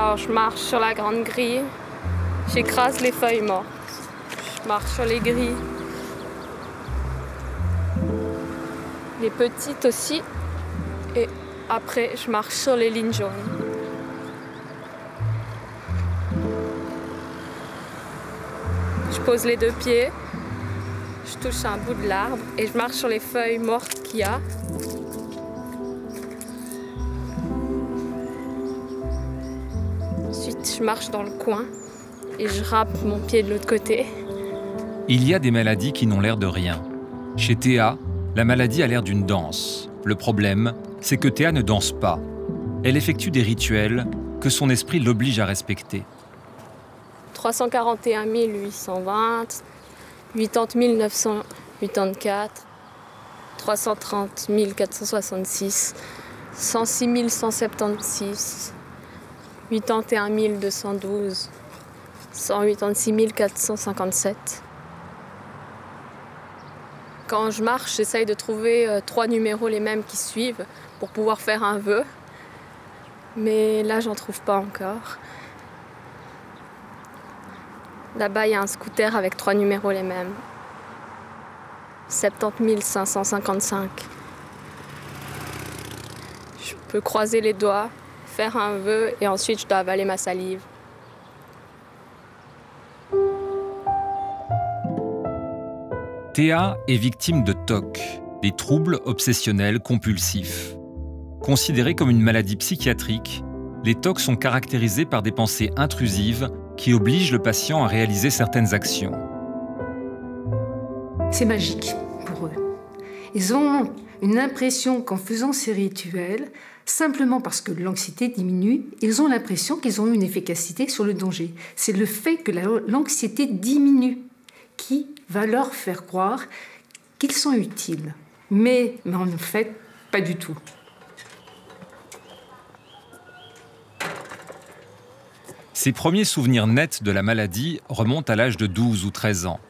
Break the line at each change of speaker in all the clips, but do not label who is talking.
Alors je marche sur la grande grille, j'écrase les feuilles mortes, je marche sur les grilles, les petites aussi, et après je marche sur les lignes jaunes. Je pose les deux pieds, je touche un bout de l'arbre et je marche sur les feuilles mortes qu'il y a. Ensuite, je marche dans le coin et je râpe mon pied de l'autre côté.
Il y a des maladies qui n'ont l'air de rien. Chez Théa, la maladie a l'air d'une danse. Le problème, c'est que Théa ne danse pas. Elle effectue des rituels que son esprit l'oblige à respecter.
341 820, 80 984, 330 466, 106 176, 81 212, 186 457. Quand je marche, j'essaye de trouver 3 numéros les mêmes qui suivent pour pouvoir faire un vœu. Mais là, j'en trouve pas encore. Là-bas, il y a un scooter avec 3 numéros les mêmes. 70 555. Je peux croiser les doigts, faire un vœu et ensuite je dois avaler ma salive.
Théa est victime de TOC, des troubles obsessionnels compulsifs. Considérés comme une maladie psychiatrique, les TOC sont caractérisés par des pensées intrusives qui obligent le patient à réaliser certaines actions.
C'est magique pour eux. Ils ont une impression qu'en faisant ces rituels, simplement parce que l'anxiété diminue, ils ont l'impression qu'ils ont une efficacité sur le danger. C'est le fait que l'anxiété diminue qui va leur faire croire qu'ils sont utiles. Mais en fait, pas du tout.
Ses premiers souvenirs nets de la maladie remontent à l'âge de 12 ou 13 ans.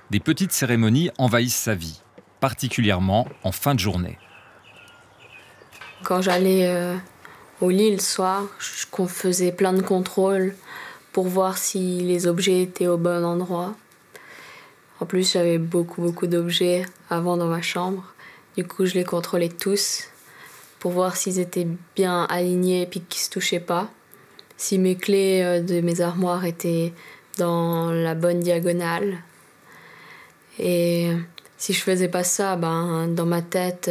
Des petites cérémonies envahissent sa vie, particulièrement en fin de journée.
Quand j'allais au lit le soir, on faisait plein de contrôles pour voir si les objets étaient au bon endroit. En plus, j'avais beaucoup d'objets avant dans ma chambre. Du coup, je les contrôlais tous pour voir s'ils étaient bien alignés et puis qu'ils ne se touchaient pas. Si mes clés de mes armoires étaient dans la bonne diagonale. Et si je faisais pas ça, dans ma tête,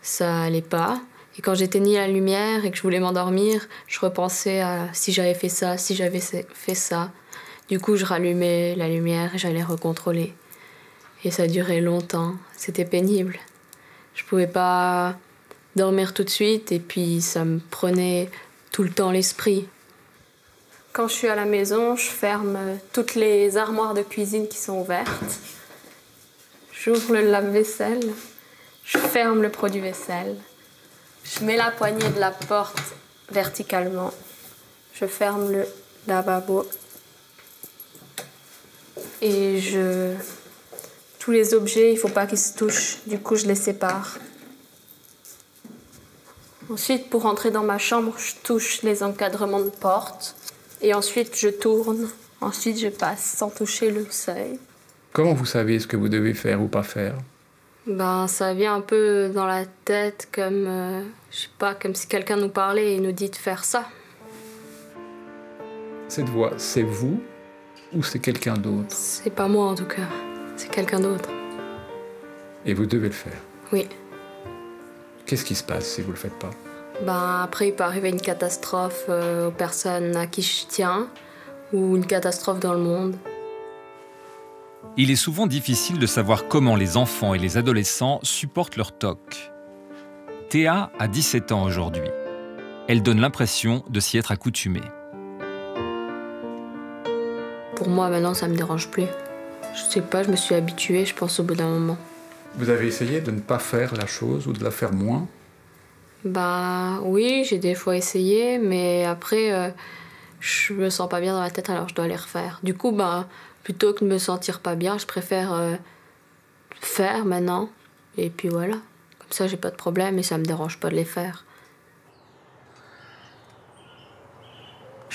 ça allait pas. Et quand j'éteignais la lumière et que je voulais m'endormir, je repensais à si j'avais fait ça, si j'avais fait ça. Du coup, je rallumais la lumière et j'allais recontrôler. Et ça durait longtemps. C'était pénible. Je pouvais pas dormir tout de suite et puis ça me prenait tout le temps l'esprit. Quand je suis à la maison, je ferme toutes les armoires de cuisine qui sont ouvertes. J'ouvre le lave-vaisselle, je ferme le produit vaisselle. Je mets la poignée de la porte verticalement. Je ferme le lavabo. Et tous les objets, il ne faut pas qu'ils se touchent. Du coup, je les sépare. Ensuite, pour rentrer dans ma chambre, je touche les encadrements de porte. Et ensuite, je tourne. Ensuite, je passe sans toucher le seuil.
Comment vous savez ce que vous devez faire ou pas faire ?
Ça vient un peu dans la tête comme, je sais pas, comme si quelqu'un nous parlait et nous dit de faire ça.
Cette voix, c'est vous ou c'est quelqu'un d'autre ?
C'est pas moi en tout cas, c'est quelqu'un d'autre.
Et vous devez le faire ?
Oui.
Qu'est-ce qui se passe si vous le faites pas ?
Après, il peut arriver une catastrophe aux personnes à qui je tiens ou une catastrophe dans le monde.
Il est souvent difficile de savoir comment les enfants et les adolescents supportent leur TOC. Théa a 17 ans aujourd'hui. Elle donne l'impression de s'y être accoutumée.
Pour moi, maintenant, ça me dérange plus. Je sais pas, je me suis habituée, je pense, au bout d'un moment.
Vous avez essayé de ne pas faire la chose ou de la faire moins ?
Oui, j'ai des fois essayé, mais après, je me sens pas bien dans la tête, alors je dois les refaire. Du coup, plutôt que de me sentir pas bien, je préfère faire maintenant. Et puis voilà, comme ça, j'ai pas de problème et ça me dérange pas de les faire.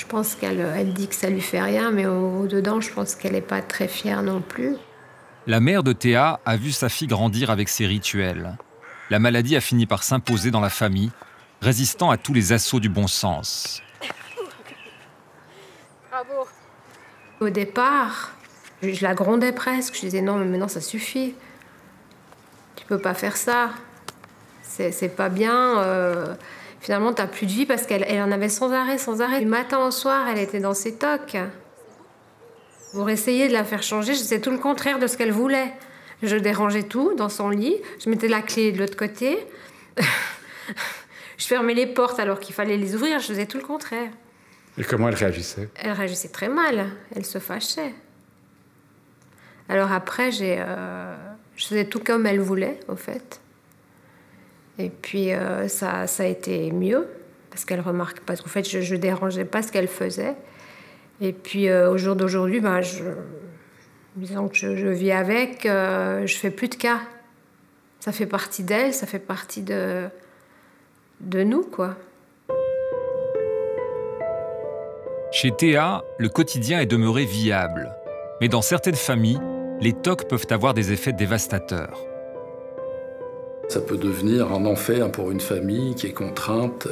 pense qu'elle dit que ça lui fait rien, mais au-dedans, je pense qu'elle n'est pas très fière non plus.
La mère de Théa a vu sa fille grandir avec ses rituels. La maladie a fini par s'imposer dans la famille, résistant à tous les assauts du bon sens.
Bravo. Au départ, je la grondais presque. Je disais non, mais maintenant ça suffit. Tu peux pas faire ça. C'est pas bien. Finalement, t'as plus de vie parce qu'elle en avait sans arrêt, sans arrêt. Du matin au soir, elle était dans ses tocs. Pour essayer de la faire changer, c'est tout le contraire de ce qu'elle voulait. Je dérangeais tout dans son lit. Je mettais la clé de l'autre côté. Je fermais les portes alors qu'il fallait les ouvrir. Je faisais tout le contraire.
Et comment elle réagissait?
Elle réagissait très mal. Elle se fâchait. Alors après, je faisais tout comme elle voulait, au fait. Et puis, ça a été mieux, parce qu'elle remarque pas. En fait, je dérangeais pas ce qu'elle faisait. Et puis, au jour d'aujourd'hui, disons que je vis avec, je fais plus de cas. Ça fait partie d'elle, ça fait partie de nous, quoi.
Chez Théa, le quotidien est demeuré viable. Mais dans certaines familles, les TOC peuvent avoir des effets dévastateurs.
Ça peut devenir un enfer pour une famille qui est contrainte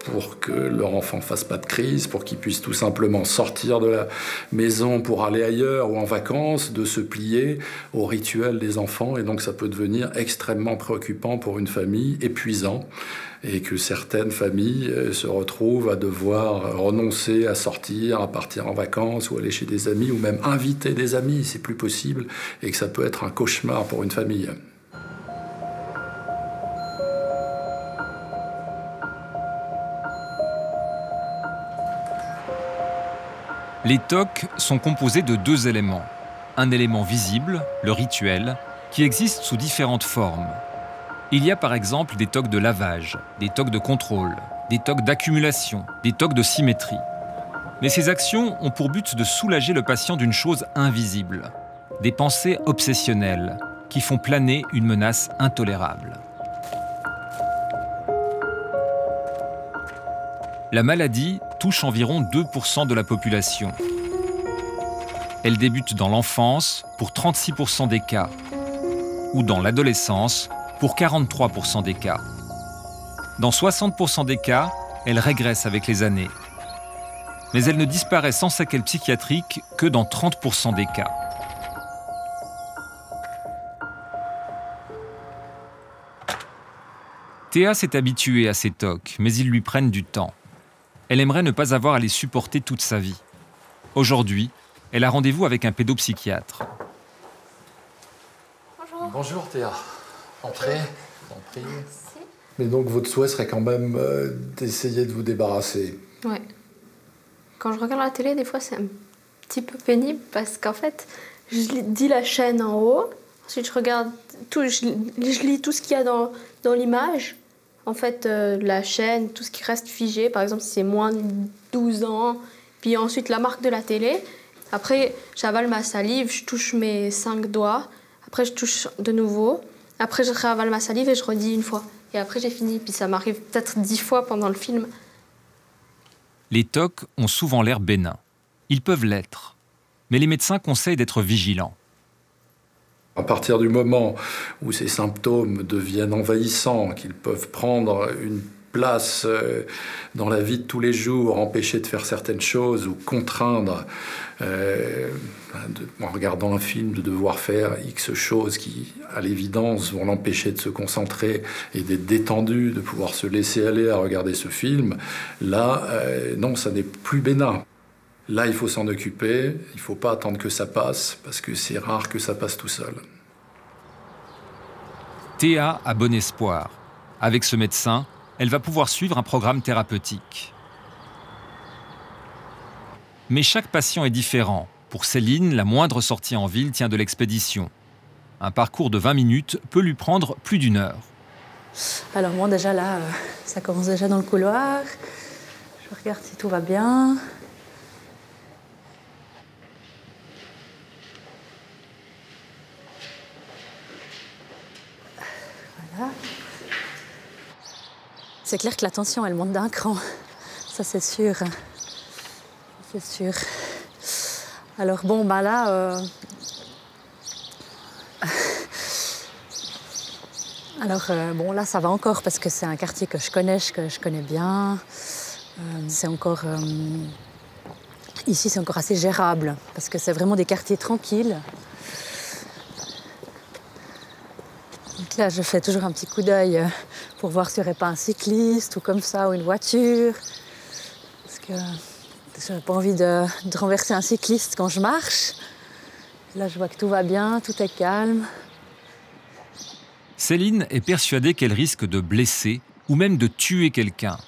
pour que leur enfant ne fasse pas de crise, pour qu'il puisse tout simplement sortir de la maison pour aller ailleurs ou en vacances, de se plier au rituel des enfants. Et donc ça peut devenir extrêmement préoccupant pour une famille, épuisant. Et que certaines familles se retrouvent à devoir renoncer à sortir, à partir en vacances ou aller chez des amis, ou même inviter des amis, c'est plus possible, et que ça peut être un cauchemar pour une famille.
Les TOC sont composés de deux éléments. Un élément visible, le rituel, qui existe sous différentes formes. Il y a par exemple des TOC de lavage, des TOC de contrôle, des TOC d'accumulation, des TOC de symétrie. Mais ces actions ont pour but de soulager le patient d'une chose invisible, des pensées obsessionnelles qui font planer une menace intolérable. La maladie touche environ 2% de la population. Elle débute dans l'enfance pour 36% des cas, ou dans l'adolescence pour 43% des cas. Dans 60% des cas, elle régresse avec les années. Mais elle ne disparaît sans séquelles psychiatriques que dans 30% des cas. Théa s'est habituée à ces TOC, mais ils lui prennent du temps. Elle aimerait ne pas avoir à les supporter toute sa vie. Aujourd'hui, elle a rendez-vous avec un pédopsychiatre.
Bonjour.
Bonjour Théa. Entrez, en prie. Mais donc votre souhait serait quand même d'essayer de vous débarrasser.
Ouais. Quand je regarde la télé, des fois, c'est un petit peu pénible parce qu'en fait, je dis la chaîne en haut, ensuite je regarde tout, je lis tout ce qu'il y a dans l'image. En fait, la chaîne, tout ce qui reste figé, par exemple, si c'est moins de 12 ans, puis ensuite la marque de la télé. Après, j'avale ma salive, je touche mes 5 doigts. Après, je touche de nouveau. Après, je réavale ma salive et je redis une fois. Et après, j'ai fini. Puis ça m'arrive peut-être 10 fois pendant le film.
Les TOC ont souvent l'air bénins. Ils peuvent l'être. Mais les médecins conseillent d'être vigilants.
À partir du moment où ces symptômes deviennent envahissants, qu'ils peuvent prendre une place dans la vie de tous les jours, empêcher de faire certaines choses ou contraindre, en regardant un film, de devoir faire X choses qui, à l'évidence, vont l'empêcher de se concentrer et d'être détendu, de pouvoir se laisser aller à regarder ce film, là, non, ça n'est plus bénin. Là, il faut s'en occuper, il ne faut pas attendre que ça passe, parce que c'est rare que ça passe tout seul.
Théa a bon espoir. Avec ce médecin, elle va pouvoir suivre un programme thérapeutique. Mais chaque patient est différent. Pour Céline, la moindre sortie en ville tient de l'expédition. Un parcours de 20 minutes peut lui prendre plus d'1 heure.
Alors moi déjà là, ça commence déjà dans le couloir. Je regarde si tout va bien. Voilà. C'est clair que la tension, elle monte d'un cran. Ça, c'est sûr. c'est sûr. Alors bon, bah là... bon, là, ça va encore parce que c'est un quartier que je connais bien. C'est encore... Ici, c'est encore assez gérable parce que c'est vraiment des quartiers tranquilles. Donc là, je fais toujours un petit coup d'œil pour voir s'il n'y aurait pas un cycliste ou comme ça, ou une voiture. Parce que je n'ai pas envie de renverser un cycliste quand je marche. Là, je vois que tout va bien, tout est calme.
Céline est persuadée qu'elle risque de blesser ou même de tuer quelqu'un.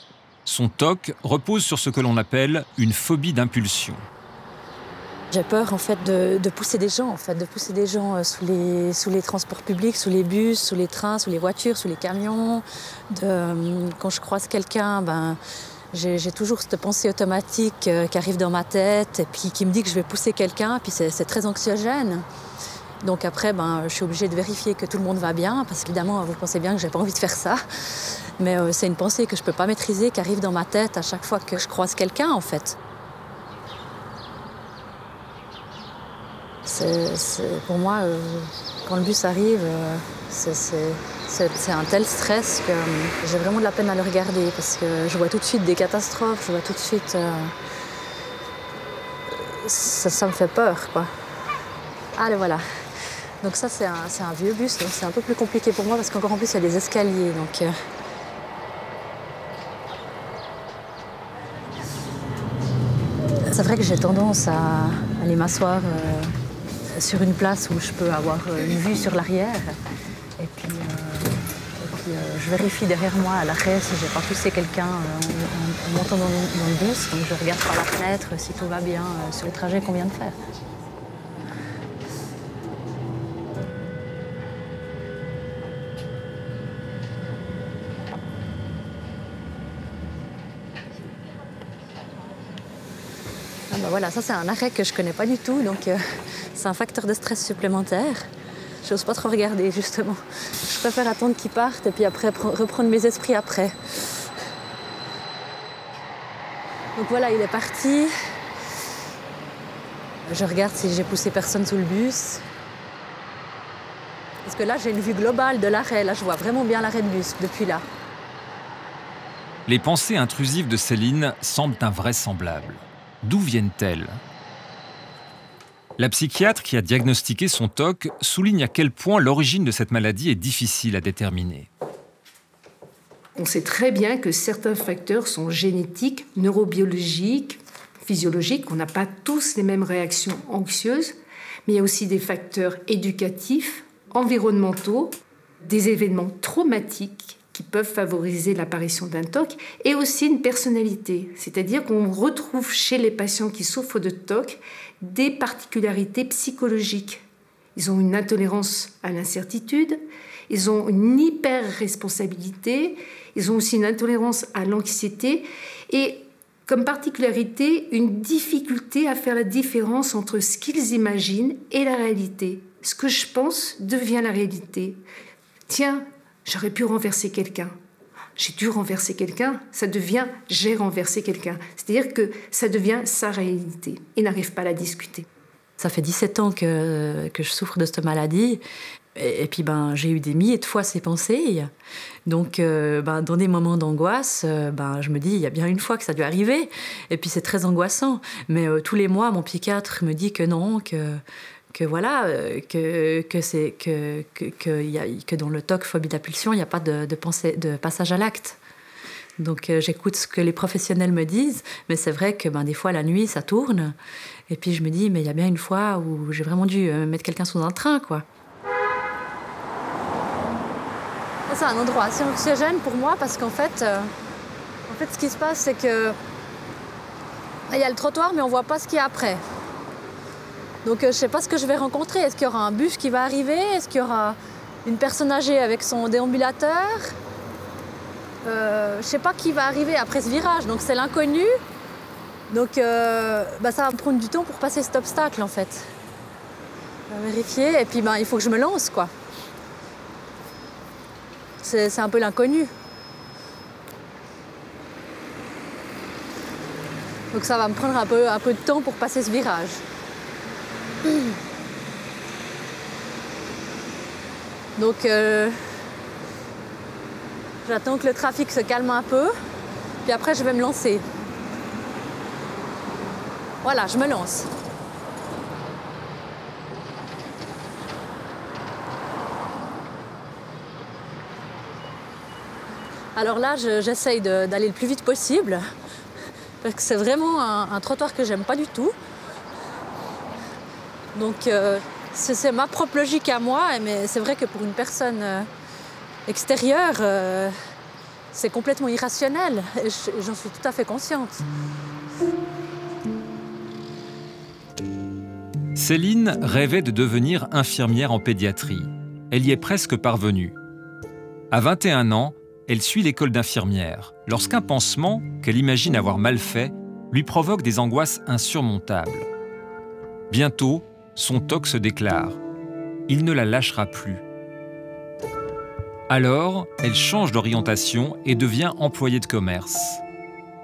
Son TOC repose sur ce que l'on appelle une phobie d'impulsion.
J'ai peur en fait de pousser des gens, sous les transports publics, sous les bus, sous les trains, sous les voitures, sous les camions. Quand je croise quelqu'un, j'ai toujours cette pensée automatique qui arrive dans ma tête et puis qui me dit que je vais pousser quelqu'un, puis c'est très anxiogène. Donc après, je suis obligée de vérifier que tout le monde va bien, parce qu'évidemment, vous pensez bien que j'ai pas envie de faire ça. Mais c'est une pensée que je peux pas maîtriser, qui arrive dans ma tête à chaque fois que je croise quelqu'un, en fait. Pour moi, quand le bus arrive, c'est un tel stress que j'ai vraiment de la peine à le regarder, parce que je vois tout de suite des catastrophes, je vois tout de suite... ça me fait peur, quoi. Ah, le voilà. Donc ça, c'est un vieux bus, donc c'est un peu plus compliqué pour moi, parce qu'encore en plus, il y a des escaliers, donc... C'est vrai que j'ai tendance à aller m'asseoir sur une place où je peux avoir une vue sur l'arrière. Et puis je vérifie derrière moi à l'arrêt si je n'ai pas poussé quelqu'un en montant dans le bus. Donc je regarde par la fenêtre si tout va bien sur le trajet qu'on vient de faire. Voilà, ça c'est un arrêt que je connais pas du tout, donc c'est un facteur de stress supplémentaire. J'ose pas trop regarder, justement. Je préfère attendre qu'ils partent et puis après reprendre mes esprits après. Donc voilà, il est parti. Je regarde si j'ai poussé personne sous le bus. Parce que là, j'ai une vue globale de l'arrêt. Là, je vois vraiment bien l'arrêt de bus depuis là.
Les pensées intrusives de Céline semblent invraisemblables. D'où viennent-elles? La psychiatre qui a diagnostiqué son TOC souligne à quel point l'origine de cette maladie est difficile à déterminer.
On sait très bien que certains facteurs sont génétiques, neurobiologiques, physiologiques. On n'a pas tous les mêmes réactions anxieuses, mais il y a aussi des facteurs éducatifs, environnementaux, des événements traumatiques qui peuvent favoriser l'apparition d'un TOC, et aussi une personnalité. C'est-à-dire qu'on retrouve chez les patients qui souffrent de TOC des particularités psychologiques. Ils ont une intolérance à l'incertitude, ils ont une hyper-responsabilité, ils ont aussi une intolérance à l'anxiété, et comme particularité, une difficulté à faire la différence entre ce qu'ils imaginent et la réalité. Ce que je pense devient la réalité. Tiens, j'aurais pu renverser quelqu'un. J'ai dû renverser quelqu'un, ça devient « j'ai renversé quelqu'un ». C'est-à-dire que ça devient sa réalité. Il n'arrive pas à la discuter.
Ça fait 17 ans que je souffre de cette maladie. Et puis j'ai eu des milliers de fois ces pensées. Donc dans des moments d'angoisse, je me dis il y a bien une fois que ça a dû arriver. Et puis c'est très angoissant. Mais tous les mois, mon psychiatre me dit que non, que dans le TOC, phobie d'impulsion, il n'y a pas de passage à l'acte. Donc j'écoute ce que les professionnels me disent, mais c'est vrai que des fois la nuit ça tourne, et puis je me dis mais il y a bien une fois où j'ai vraiment dû mettre quelqu'un sous un train, quoi. C'est un endroit assez anxiogène pour moi parce qu'en fait, ce qui se passe c'est que il y a le trottoir mais on voit pas ce qu'il y a après. Donc je ne sais pas ce que je vais rencontrer. Est-ce qu'il y aura un bus qui va arriver? Est-ce qu'il y aura une personne âgée avec son déambulateur? Je ne sais pas qui va arriver après ce virage, donc c'est l'inconnu. Donc ça va me prendre du temps pour passer cet obstacle en fait. Je vais vérifier et puis il faut que je me lance, quoi. C'est un peu l'inconnu. Donc ça va me prendre un peu de temps pour passer ce virage. Donc j'attends que le trafic se calme un peu, puis après je vais me lancer. Voilà, je me lance. Alors là, j'essaye d'aller le plus vite possible, parce que c'est vraiment un trottoir que j'aime pas du tout. Donc c'est ma propre logique à moi, mais c'est vrai que pour une personne extérieure, c'est complètement irrationnel. J'en suis tout à fait consciente.
Céline rêvait de devenir infirmière en pédiatrie. Elle y est presque parvenue. À 21 ans, elle suit l'école d'infirmière, lorsqu'un pansement, qu'elle imagine avoir mal fait, lui provoque des angoisses insurmontables. Bientôt, son TOC se déclare. Il ne la lâchera plus. Alors, elle change d'orientation et devient employée de commerce.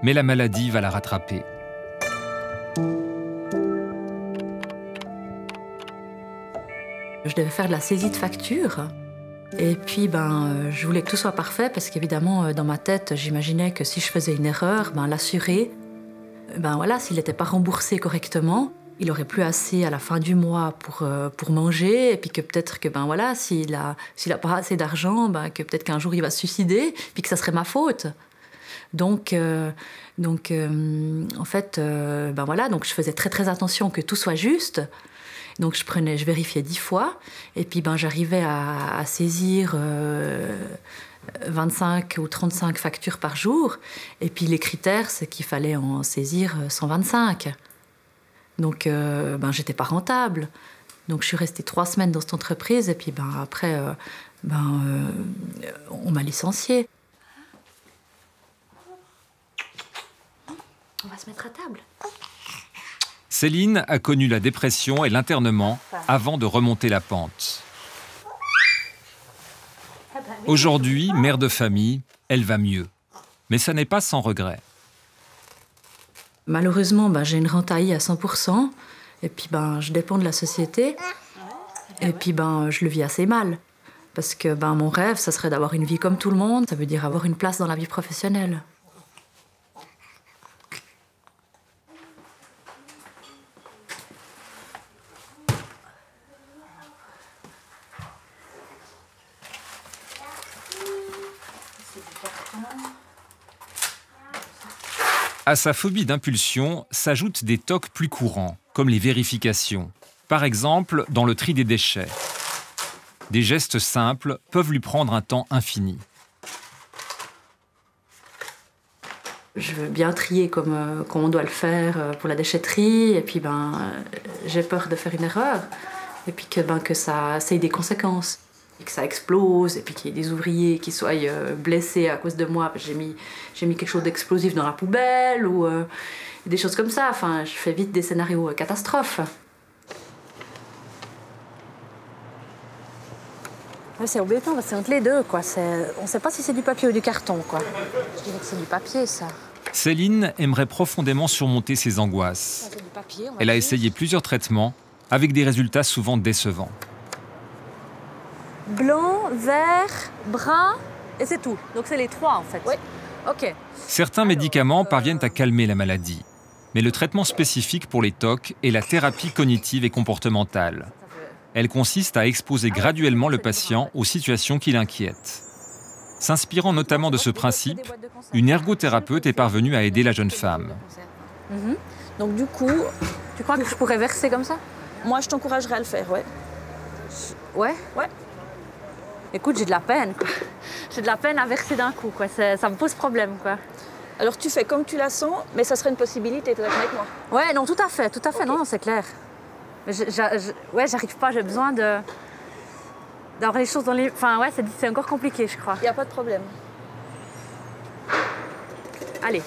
Mais la maladie va la rattraper.
Je devais faire de la saisie de factures. Et puis, je voulais que tout soit parfait parce qu'évidemment, dans ma tête, j'imaginais que si je faisais une erreur, l'assuré, s'il n'était pas remboursé correctement, il n'aurait plus assez à la fin du mois pour manger. Et puis que peut-être que, s'il n'a pas assez d'argent, que peut-être qu'un jour il va se suicider, puis que ça serait ma faute. Donc je faisais très très attention que tout soit juste. Donc je vérifiais 10 fois, et puis j'arrivais à saisir 25 ou 35 factures par jour. Et puis les critères, c'est qu'il fallait en saisir 125. Donc j'étais pas rentable. Donc je suis restée 3 semaines dans cette entreprise, et puis après, on m'a licenciée. On va se mettre à table.
Céline a connu la dépression et l'internement avant de remonter la pente. Aujourd'hui, mère de famille, elle va mieux. Mais ça n'est pas sans regret.
Malheureusement, j'ai une rente AI à 100%. Et puis, je dépends de la société. Et puis, je le vis assez mal. Parce que mon rêve, ça serait d'avoir une vie comme tout le monde. Ça veut dire avoir une place dans la vie professionnelle.
À sa phobie d'impulsion s'ajoutent des TOC plus courants, comme les vérifications. Par exemple, dans le tri des déchets. Des gestes simples peuvent lui prendre un temps infini.
Je veux bien trier comme on doit le faire pour la déchetterie, et puis j'ai peur de faire une erreur, et puis que ça ait des conséquences. Que ça explose, et puis qu'il y ait des ouvriers qui soient blessés à cause de moi. J'ai mis quelque chose d'explosif dans la poubelle, ou des choses comme ça. Enfin, je fais vite des scénarios catastrophes. Ouais, c'est embêtant, c'est entre les deux, quoi. On ne sait pas si c'est du papier ou du carton, quoi. Je dirais que c'est du papier, ça.
Céline aimerait profondément surmonter ses angoisses.
C'est du papier,
Elle a essayé plusieurs traitements, avec des résultats souvent décevants.
Blanc, vert, brun, et c'est tout. Donc c'est les 3 en fait. Oui. Ok.
Certains médicaments parviennent à calmer la maladie. Mais le traitement spécifique pour les TOC est la thérapie cognitive et comportementale. Elle consiste à exposer graduellement le patient aux situations qui l'inquiètent. S'inspirant notamment de ce principe, une ergothérapeute est parvenue à aider la jeune femme.
Donc du coup, tu crois que je pourrais verser comme ça?
Moi, je t'encouragerais à le faire, ouais.
Ouais?
Ouais.
Écoute, j'ai de la peine, quoi. J'ai de la peine à verser d'un coup, quoi. Ça me pose problème, quoi.
Alors tu fais comme tu la sens, mais ça serait une possibilité, t'es d'accord avec moi?
Ouais, non, tout à fait, okay. Non, c'est clair. Mais j'arrive pas, j'ai besoin d'avoir les choses dans les... Enfin, ouais, c'est encore compliqué, je crois.
Y a pas de problème.
Allez,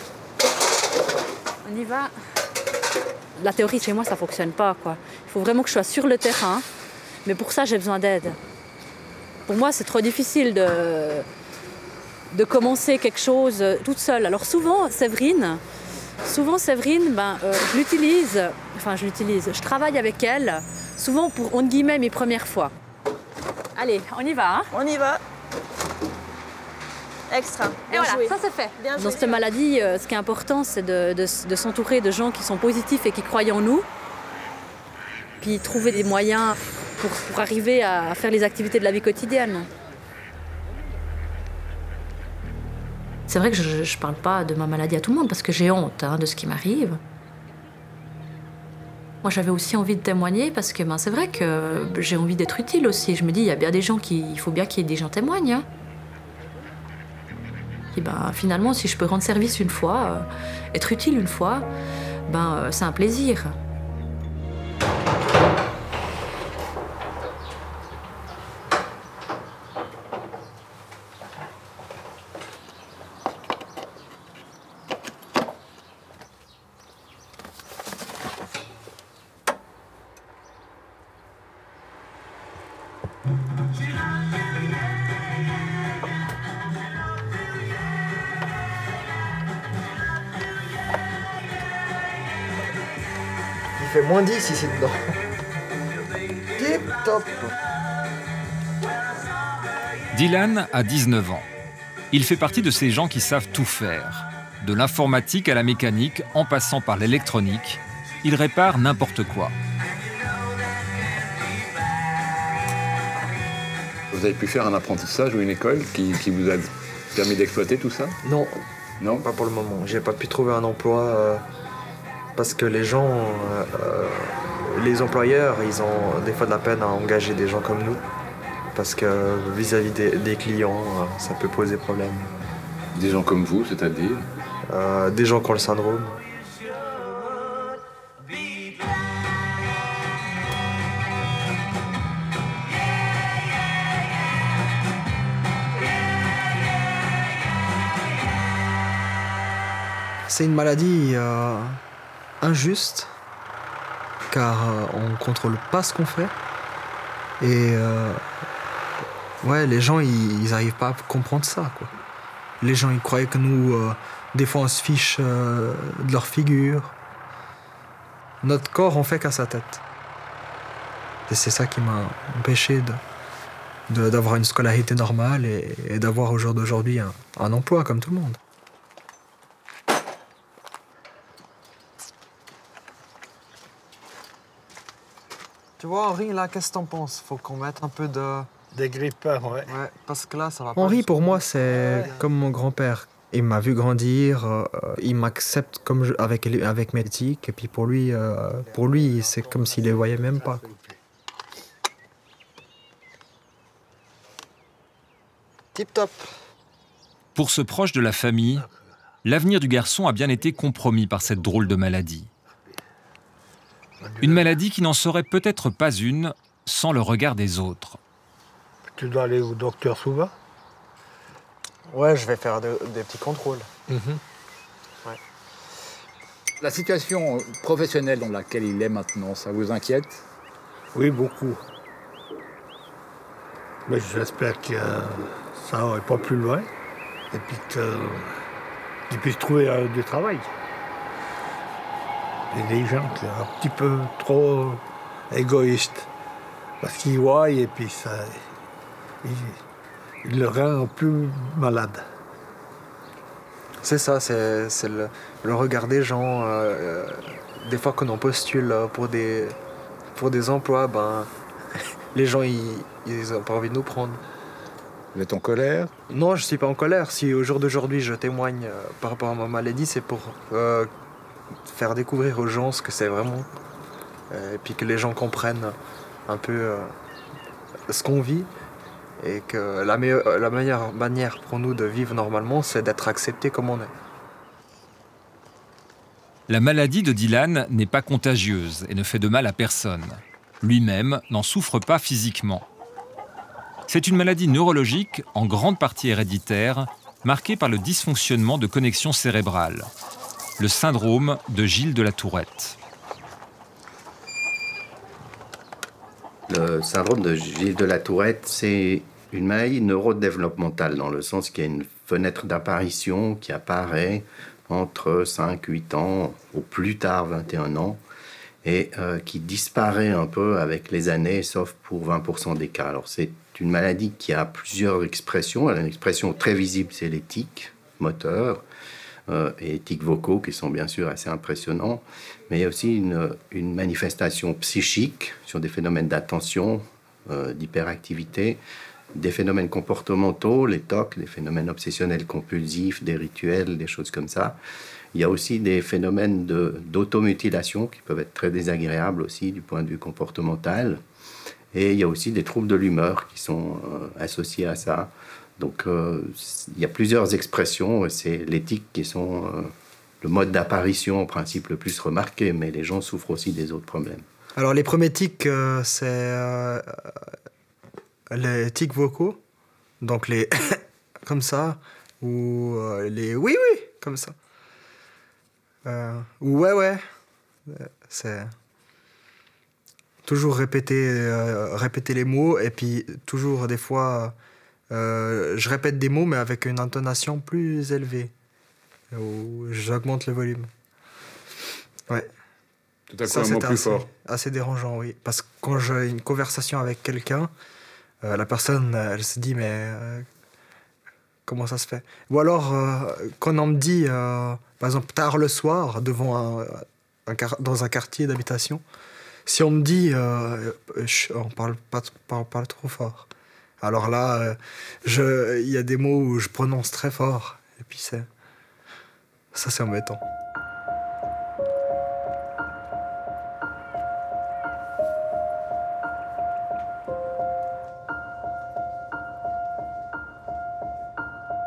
on y va. La théorie, chez moi, ça fonctionne pas, quoi. Il faut vraiment que je sois sur le terrain, mais pour ça, j'ai besoin d'aide. Pour moi, c'est trop difficile de commencer quelque chose toute seule. Alors souvent, Séverine, Souvent, Séverine, je l'utilise, je travaille avec elle, souvent pour, entre guillemets, mes premières fois. Allez, on y va. Hein.
On y va. Extra.
Et voilà, ça c'est fait.
Bien
Dans
joué.
cette maladie, ce qui est important, c'est de s'entourer de gens qui sont positifs et qui croient en nous. Puis trouver des moyens pour arriver à faire les activités de la vie quotidienne. C'est vrai que je ne parle pas de ma maladie à tout le monde parce que j'ai honte de ce qui m'arrive. Moi, j'avais aussi envie de témoigner parce que c'est vrai que j'ai envie d'être utile aussi. Je me dis, il y a bien des gens il faut bien qu'il y ait des gens témoignent. Hein. Et finalement, si je peux rendre service une fois, être utile une fois, c'est un plaisir.
Il fait moins 10 ici dedans. Tip top.
Dylan a 19 ans. Il fait partie de ces gens qui savent tout faire. De l'informatique à la mécanique, en passant par l'électronique, il répare n'importe quoi.
Vous avez pu faire un apprentissage ou une école qui vous a permis d'exploiter tout ça?
Non.
Non?
Pas pour le moment. J'ai pas pu trouver un emploi parce que les gens, les employeurs, ils ont des fois de la peine à engager des gens comme nous. Parce que vis-à-vis des clients, ça peut poser problème.
Des gens comme vous, c'est-à-dire?
Des gens qui ont le syndrome. C'est une maladie injuste, car on ne contrôle pas ce qu'on fait. Et les gens, ils n'arrivent pas à comprendre ça, quoi. Les gens, ils croyaient que nous, des fois, on se fiche de leur figure. Notre corps, on fait qu'à sa tête. Et c'est ça qui m'a empêché d'avoir une scolarité normale et d'avoir au jour d'aujourd'hui un emploi comme tout le monde. Tu vois, Henri, là, qu'est-ce que t'en penses? Faut qu'on mette un peu de...
Des grippeurs, ouais.
Ouais, parce que là, ça va pas... Henri, pour moi, c'est comme mon grand-père. Il m'a vu grandir, il m'accepte comme avec mes tics, et puis pour lui, c'est comme s'il les voyait même pas. Tip top.
Pour ce proche de la famille, l'avenir du garçon a bien été compromis par cette drôle de maladie. Une maladie qui n'en serait peut-être pas une sans le regard des autres.
Tu dois aller au docteur souvent?
Ouais, je vais faire des petits contrôles.
Ouais. La situation professionnelle dans laquelle il est maintenant, ça vous inquiète?
Oui, beaucoup. Mais j'espère que ça n'aura pas plus loin et puis qu'il puisse trouver du travail. Il y a des gens qui sont un petit peu trop égoïstes parce qu'ils voient et puis ça, il le rend plus malade.
C'est ça, c'est le regard des gens. Des fois, quand on postule pour des emplois, les gens, ils n'ont pas envie de nous prendre.
Vous êtes en colère?
Non, je ne suis pas en colère. Si au jour d'aujourd'hui, je témoigne par rapport à ma maladie, c'est pour faire découvrir aux gens ce que c'est vraiment. Et puis que les gens comprennent un peu ce qu'on vit. Et que la meilleure manière pour nous de vivre normalement, c'est d'être acceptés comme on est.
La maladie de Dylan n'est pas contagieuse et ne fait de mal à personne. Lui-même n'en souffre pas physiquement. C'est une maladie neurologique, en grande partie héréditaire, marquée par le dysfonctionnement de connexions cérébrales. Le syndrome de Gilles de la Tourette.
Le syndrome de Gilles de la Tourette, c'est une maladie neurodéveloppementale, dans le sens qu'il y a une fenêtre d'apparition qui apparaît entre 5, 8 ans, au plus tard 21 ans, et qui disparaît un peu avec les années, sauf pour 20% des cas. Alors c'est une maladie qui a plusieurs expressions. Elle a une expression très visible, c'est les tics moteurs et les tics vocaux, qui sont bien sûr assez impressionnants. Mais il y a aussi une manifestation psychique sur des phénomènes d'attention, d'hyperactivité, des phénomènes comportementaux, les TOC, les phénomènes obsessionnels compulsifs, des rituels, des choses comme ça. Il y a aussi des phénomènes d'automutilation qui peuvent être très désagréables aussi du point de vue comportemental. Et il y a aussi des troubles de l'humeur qui sont associés à ça. Donc il y a plusieurs expressions. C'est les tics qui sont le mode d'apparition en principe le plus remarqué, mais les gens souffrent aussi des autres problèmes.
Alors les premiers tics, c'est les tics vocaux, donc les comme ça, ou les oui, comme ça. Ou ouais, c'est toujours répéter les mots, et puis toujours des fois, je répète des mots, mais avec une intonation plus élevée, où j'augmente le volume. Ouais.
Tout à coup, un mot plus fort.
Assez dérangeant, oui. Parce que quand j'ai une conversation avec quelqu'un, la personne, elle se dit, mais comment ça se fait? Ou alors, quand on me dit, par exemple, tard le soir, dans un quartier d'habitation, si on me dit, on parle pas trop fort. Alors là, il y a des mots où je prononce très fort. Et puis ça, c'est embêtant.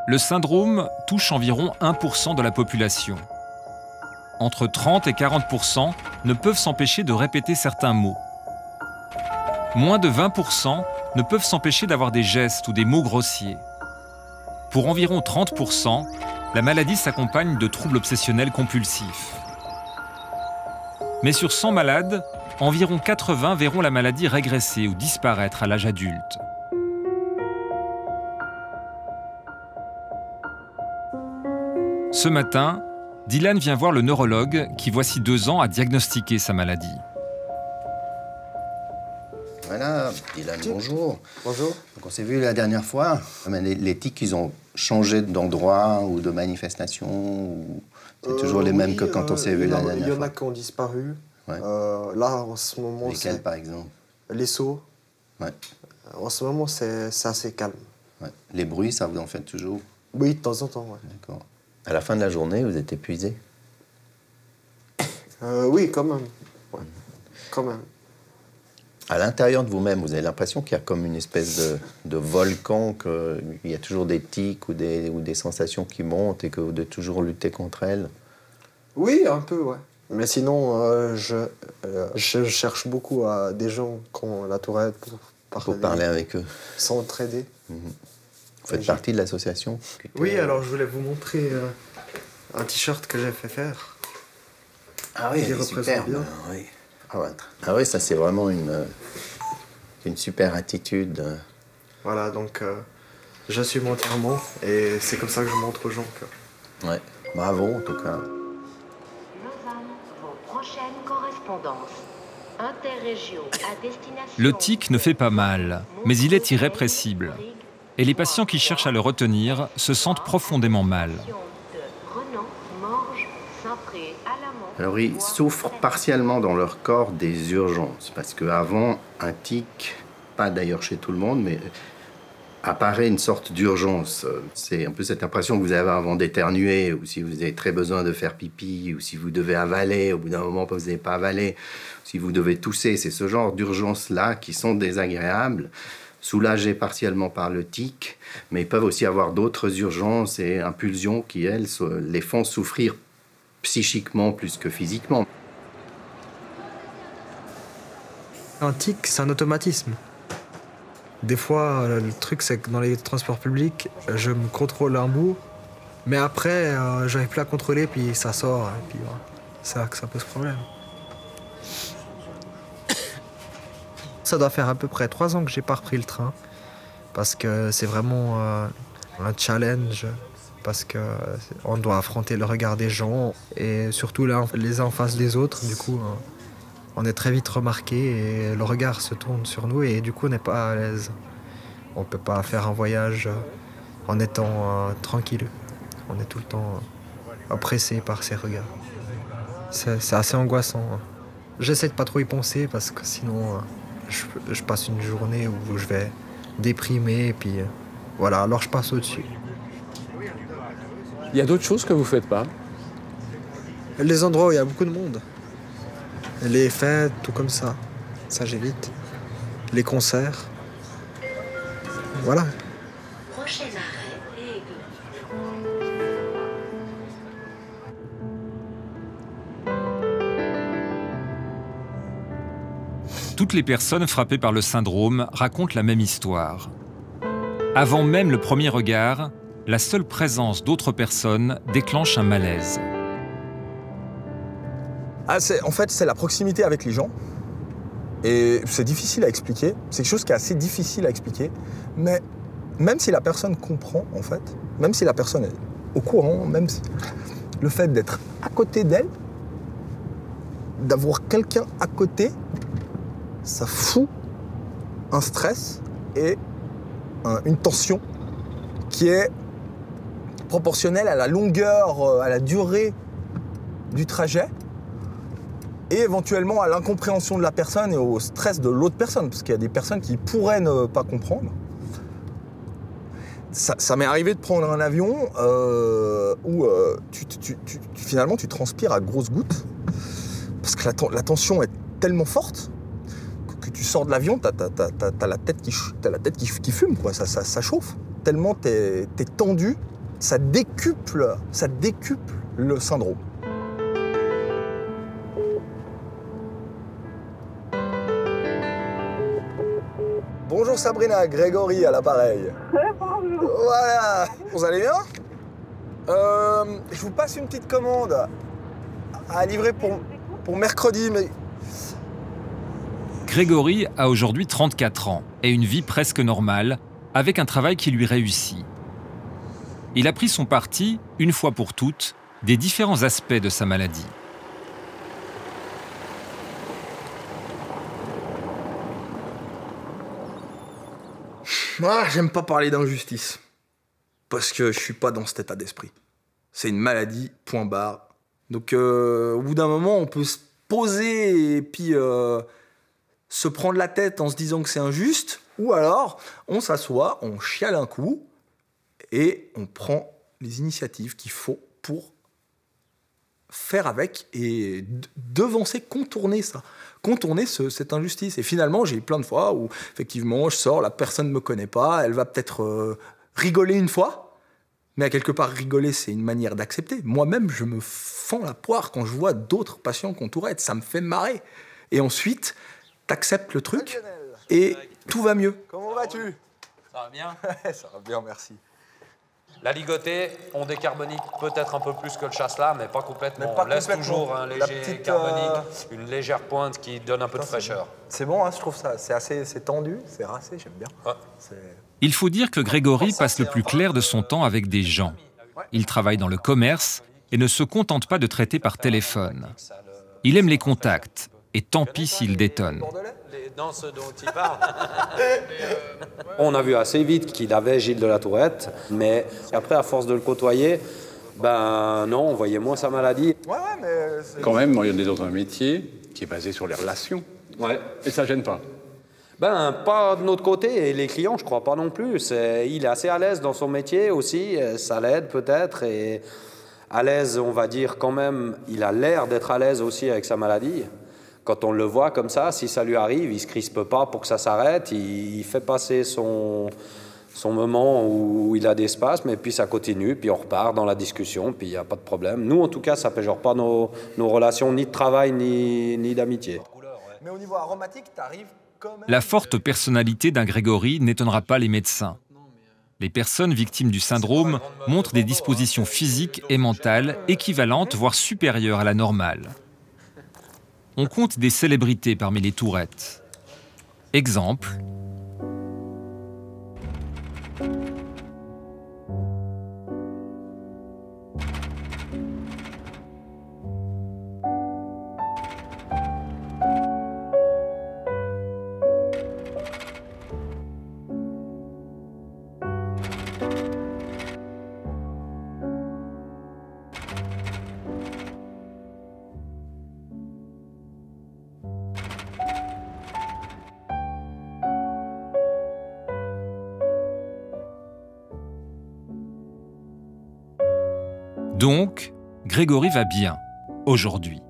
Le syndrome touche environ 1% de la population. Entre 30 et 40% ne peuvent s'empêcher de répéter certains mots. Moins de 20% ne peuvent s'empêcher d'avoir des gestes ou des mots grossiers. Pour environ 30%, la maladie s'accompagne de troubles obsessionnels compulsifs. Mais sur 100 malades, environ 80 verront la maladie régresser ou disparaître à l'âge adulte. Ce matin, Dylan vient voir le neurologue qui, voici 2 ans, a diagnostiqué sa maladie.
Voilà, Dylan, bonjour.
Bonjour.
Donc on s'est vu la dernière fois. Les tics, ils ont changé d'endroit ou de manifestation ou... C'est toujours les mêmes que quand on s'est vu la dernière fois.
Il y en a qui ont disparu. Ouais. Là, en ce moment,
lesquels, par exemple?
Les sauts.
Ouais.
En ce moment, c'est assez calme.
Ouais. Les bruits, ça vous en fait toujours?
Oui, de temps en temps, ouais.
D'accord. À la fin de la journée, vous êtes épuisé?
Oui, quand même. Ouais. Quand même.
À l'intérieur de vous-même, vous avez l'impression qu'il y a comme une espèce de volcan, qu'il y a toujours des tics ou des sensations qui montent et que vous devez toujours lutter contre elles?
Oui, un peu, ouais. Mais sinon, je cherche beaucoup à des gens qui ont la Tourette
pour parler avec eux.
S'entraider.
Vous faites partie de l'association?
Oui, alors je voulais vous montrer un t-shirt que j'ai fait faire.
Ah oui, c'est super. Bien. Oui. Ah oui, ça c'est vraiment une super attitude.
Voilà, donc j'assume entièrement et c'est comme ça que je montre aux gens que...
Ouais, bravo en tout cas.
Lausanne, vos prochaines correspondances. Interrégio à destination...
Le tic ne fait pas mal, mais il est irrépressible. Et les patients qui cherchent à le retenir se sentent profondément mal.
Alors, ils souffrent partiellement dans leur corps des urgences, parce qu'avant, un tic, pas d'ailleurs chez tout le monde, mais apparaît une sorte d'urgence. C'est un peu cette impression que vous avez avant d'éternuer, ou si vous avez très besoin de faire pipi, ou si vous devez avaler, au bout d'un moment, vous n'avez pas avalé, si vous devez tousser. C'est ce genre d'urgences-là qui sont désagréables, soulagées partiellement par le tic, mais ils peuvent aussi avoir d'autres urgences et impulsions qui, elles, les font souffrir psychiquement plus que physiquement.
Un tic, c'est un automatisme. Des fois, le truc, c'est que dans les transports publics, je me contrôle un bout, mais après, j'arrive plus à contrôler, puis ça sort, et puis voilà. C'est là que ça pose problème. Ça doit faire à peu près 3 ans que j'ai pas repris le train, parce que c'est vraiment un challenge parce qu'on doit affronter le regard des gens et surtout là, les uns en face des autres. Du coup, on est très vite remarqué et le regard se tourne sur nous et du coup, on n'est pas à l'aise. On ne peut pas faire un voyage en étant tranquille. On est tout le temps oppressé par ces regards. C'est assez angoissant. J'essaie de pas trop y penser parce que sinon je passe une journée où je vais déprimer et puis voilà, alors je passe au-dessus.
Il y a d'autres choses que vous faites pas?
Les endroits où il y a beaucoup de monde. Les fêtes, tout comme ça. Ça j'évite. Les concerts. Voilà.
Prochain arrêt, Aigle.
Toutes les personnes frappées par le syndrome racontent la même histoire. Avant même le premier regard, la seule présence d'autres personnes déclenche un malaise.
En fait, c'est la proximité avec les gens. Et c'est difficile à expliquer. C'est quelque chose qui est assez difficile à expliquer. Mais même si la personne comprend, en fait, même si la personne est au courant, même si le fait d'être à côté d'elle, d'avoir quelqu'un à côté, ça fout un stress et une tension qui est proportionnelle à la longueur, à la durée du trajet et éventuellement à l'incompréhension de la personne et au stress de l'autre personne, parce qu'il y a des personnes qui pourraient ne pas comprendre. Ça m'est arrivé de prendre un avion où finalement tu transpires à grosses gouttes, parce que la tension est tellement forte que tu sors de l'avion, t'as la tête qui fume, quoi. Ça chauffe. Tellement t'es tendu, ça décuple le syndrome. Bonjour Sabrina, Grégory à l'appareil. Bonjour. Voilà. Vous allez bien? Je vous passe une petite commande à livrer pour mercredi, mais...
Grégory a aujourd'hui 34 ans et une vie presque normale, avec un travail qui lui réussit. Il a pris son parti, une fois pour toutes, des différents aspects de sa maladie.
Moi, j'aime pas parler d'injustice. Parce que je suis pas dans cet état d'esprit. C'est une maladie, point barre. Donc, au bout d'un moment, on peut se poser et puis se prendre la tête en se disant que c'est injuste. Ou alors, on s'assoit, on chiale un coup et on prend les initiatives qu'il faut pour faire avec et devancer, contourner ça. Contourner cette injustice. Et finalement, j'ai eu plein de fois où, effectivement, je sors, la personne ne me connaît pas, elle va peut-être rigoler une fois, mais à quelque part, rigoler, c'est une manière d'accepter. Moi-même, je me fends la poire quand je vois d'autres patients qui ont Tourette, ça me fait marrer. Et ensuite, t'acceptes le truc et tout va mieux.
Comment vas-tu?
Ça va bien? Ça va bien, merci.
La ligotée, on décarbonique peut-être un peu plus que le chasse-là, mais pas complètement. On laisse toujours un léger carbonique, une légère pointe qui donne un peu de fraîcheur.
C'est bon, hein, je trouve ça. C'est tendu, c'est racé, j'aime bien.
Ouais.
Il faut dire que Grégory passe le plus clair de son temps avec des gens. Il travaille dans le commerce et ne se contente pas de traiter par téléphone. Il aime les contacts, et tant pis s'il détonne.
Dans ce dont il parle. On a vu assez vite qu'il avait Gilles de la Tourette, mais après, à force de le côtoyer, ben non, on voyait moins sa maladie.
Ouais, mais...
Quand même, on est dans un métier qui est basé sur les relations.
Ouais.
Et ça gêne pas?
Ben, pas de notre côté, et les clients, je crois pas non plus. Il est assez à l'aise dans son métier aussi, ça l'aide peut-être, et à l'aise, on va dire quand même, il a l'air d'être à l'aise aussi avec sa maladie. Quand on le voit comme ça, si ça lui arrive, il ne se crispe pas pour que ça s'arrête, il fait passer son moment où il a des spasmes, et puis ça continue, puis on repart dans la discussion, puis il n'y a pas de problème. Nous, en tout cas, ça ne péjore pas nos relations ni de travail, ni d'amitié.
Mais au niveau aromatique, tu arrives quand même...
La forte personnalité d'un Grégory n'étonnera pas les médecins. Les personnes victimes du syndrome montrent des dispositions physiques et mentales équivalentes, voire supérieures à la normale. On compte des célébrités parmi les Tourettes. Exemple, Donc, Grégory va bien, aujourd'hui.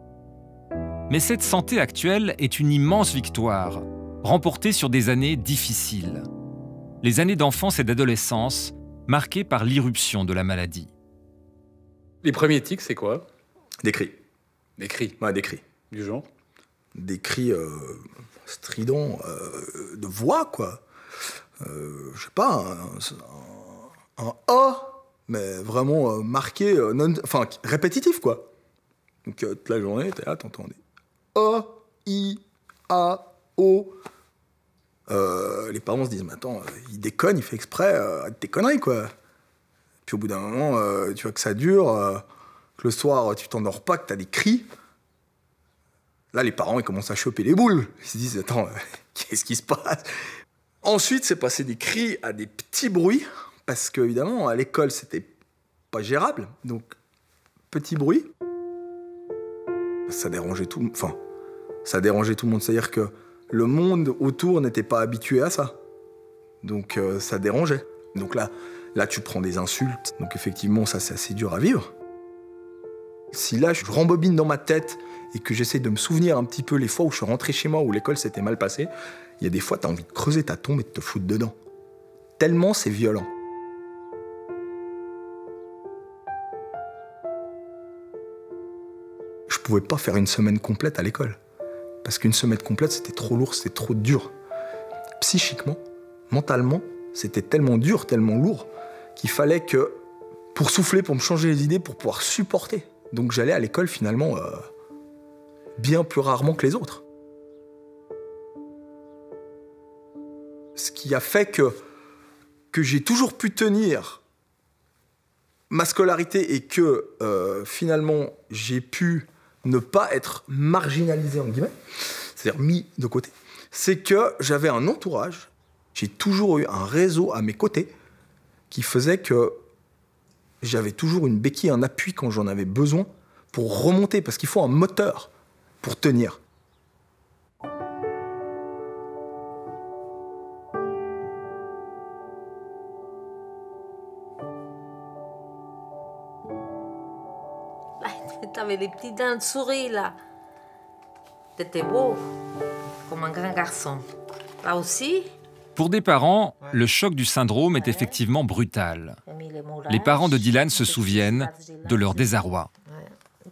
Mais cette santé actuelle est une immense victoire, remportée sur des années difficiles. Les années d'enfance et d'adolescence, marquées par l'irruption de la maladie.
Les premiers tics, c'est quoi?
Des cris.
Des cris?
Ouais, des cris.
Du genre?
Des cris stridents, de voix, quoi. Je sais pas, un A, mais vraiment marqué, enfin répétitif, quoi. Donc toute la journée, t'es là, t'entends des A, I, A, O. Les parents se disent, mais attends, il déconne, il fait exprès, tes conneries, quoi. Puis au bout d'un moment, tu vois que ça dure, que le soir, tu t'endors pas, que t'as des cris. Là, les parents, ils commencent à choper les boules. Ils se disent, attends, qu'est-ce qui se passe? Ensuite, c'est passé des cris à des petits bruits, parce qu'évidemment, à l'école, c'était pas gérable. Donc, petit bruit. Ça dérangeait tout le monde. Enfin, ça dérangeait tout le monde. C'est-à-dire que le monde autour n'était pas habitué à ça. Donc, ça dérangeait. Donc là, tu prends des insultes. Donc, effectivement, ça, c'est assez dur à vivre. Si là, je rembobine dans ma tête et que j'essaie de me souvenir un petit peu les fois où je suis rentré chez moi, où l'école s'était mal passée, il y a des fois, tu as envie de creuser ta tombe et de te foutre dedans. Tellement c'est violent. Je pouvais pas faire une semaine complète à l'école. Parce qu'une semaine complète, c'était trop lourd, c'était trop dur. Psychiquement, mentalement, c'était tellement dur, tellement lourd, qu'il fallait que, pour souffler, pour me changer les idées, pour pouvoir supporter. Donc j'allais à l'école finalement bien plus rarement que les autres. Ce qui a fait que j'ai toujours pu tenir ma scolarité et que finalement j'ai pu ne pas être marginalisé, en guillemets, c'est-à-dire mis de côté, c'est que j'avais un entourage, j'ai toujours eu un réseau à mes côtés qui faisait que j'avais toujours une béquille, un appui quand j'en avais besoin pour remonter, parce qu'il faut un moteur pour tenir.
T'avais des petites dents de souris, là. T'étais beau, comme un grand garçon. Là aussi.
Pour des parents, le choc du syndrome est effectivement brutal. Les parents de Dylan se souviennent de leur désarroi.